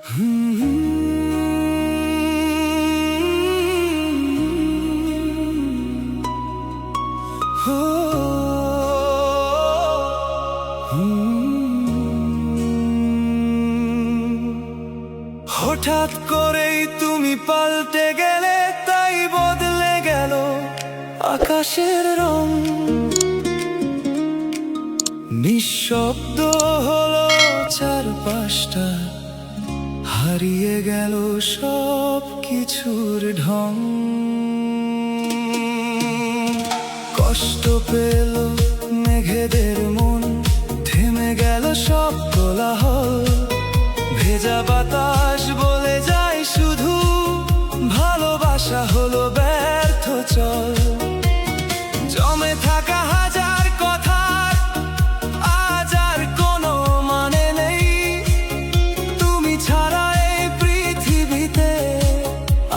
হঠাৎ করেই তুমি পাল্টে গেলে, তাই বদলে গেল আকাশের রং। নিঃশব্দ হলো চারপাশটা, হারিয়ে গেল সব কিছুর ঢং। কষ্ট পেল মেঘেদের মন, থেমে গেল সব কোলাহল। ভেজা বাতাস বলে যায় শুধু, ভালোবাসা হলো ব্যর্থ চল। জমে থাকা হাজার কথার আজ আর কোনো মানে নেই। তুমি ছাড়া এই পৃথিবীতে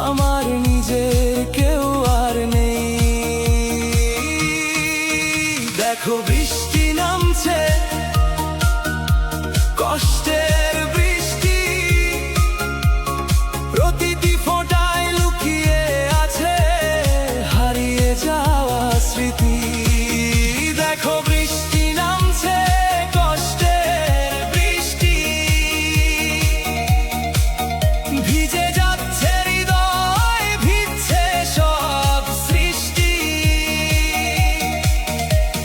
আমার নিজের কেউ আর নেই। দেখো বৃষ্টি নামছে, কষ্টের বৃষ্টি, প্রতিটি ফোঁটায় লুকিয়ে আছে হারিয়ে যাওয়া স্মৃতি। দেখো বৃষ্টি নামছে, কষ্টের বৃষ্টি, ভিজে যাচ্ছে হৃদয়, ভিজছে সব সৃষ্টি।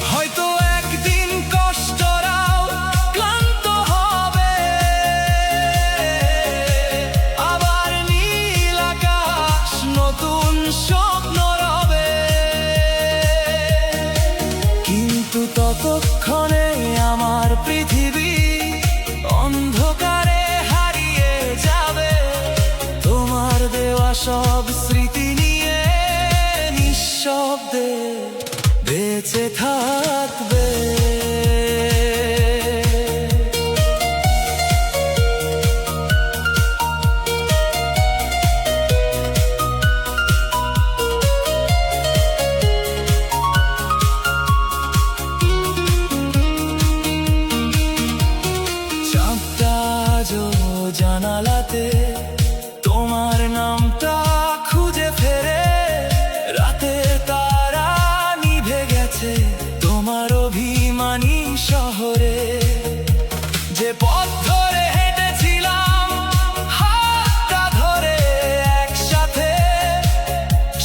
হয়তো একদিন কষ্টরাও ক্লান্ত হবে, আবার নীল আকাশ নতুন স্বপ্ন রবে। কিন্তু ততক্ষণে আমার পৃথিবী অন্ধকারে হারিয়ে যাবে। তোমার দেওয়া সব স্মৃতি নিয়ে নিঃশব্দে বেঁচে থাকবে। চাঁদটা আজও জানালাতে তোমার নামটা খুঁজে ফেরে। রাতের তারা নিভে গেছে তোমার অভিমানী শহরে। যে পথ ধরে হেঁটেছিলাম হাতটা ধরে একসাথে,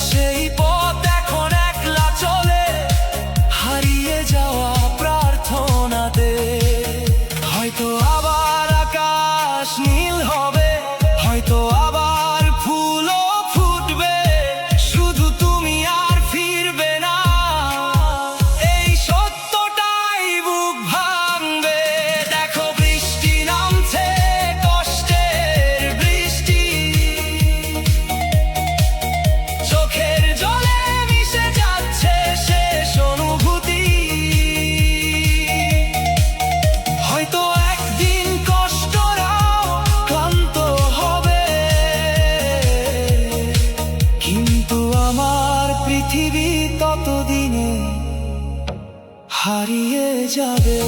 সেই পথ এখন একলা চলে হারিয়ে যাওয়া প্রার্থনাতে। হয়তো আবার আকাশ নীল হবে, হয়তো আবার ফুলও ফুটবে, শুধু তুমি আর ফিরবে না। এই সত্যটাই বুক ভাঙবে। দেখো বৃষ্টি নামছে, কষ্টের বৃষ্টি, চোখের জলে মিশে যাচ্ছে শেষ অনুভূতি। হয়তো একদিন কষ্টরাও ক্লান্ত হবে, কিন্তু আমার পৃথিবী ততদিনে হারিয়ে যাবে।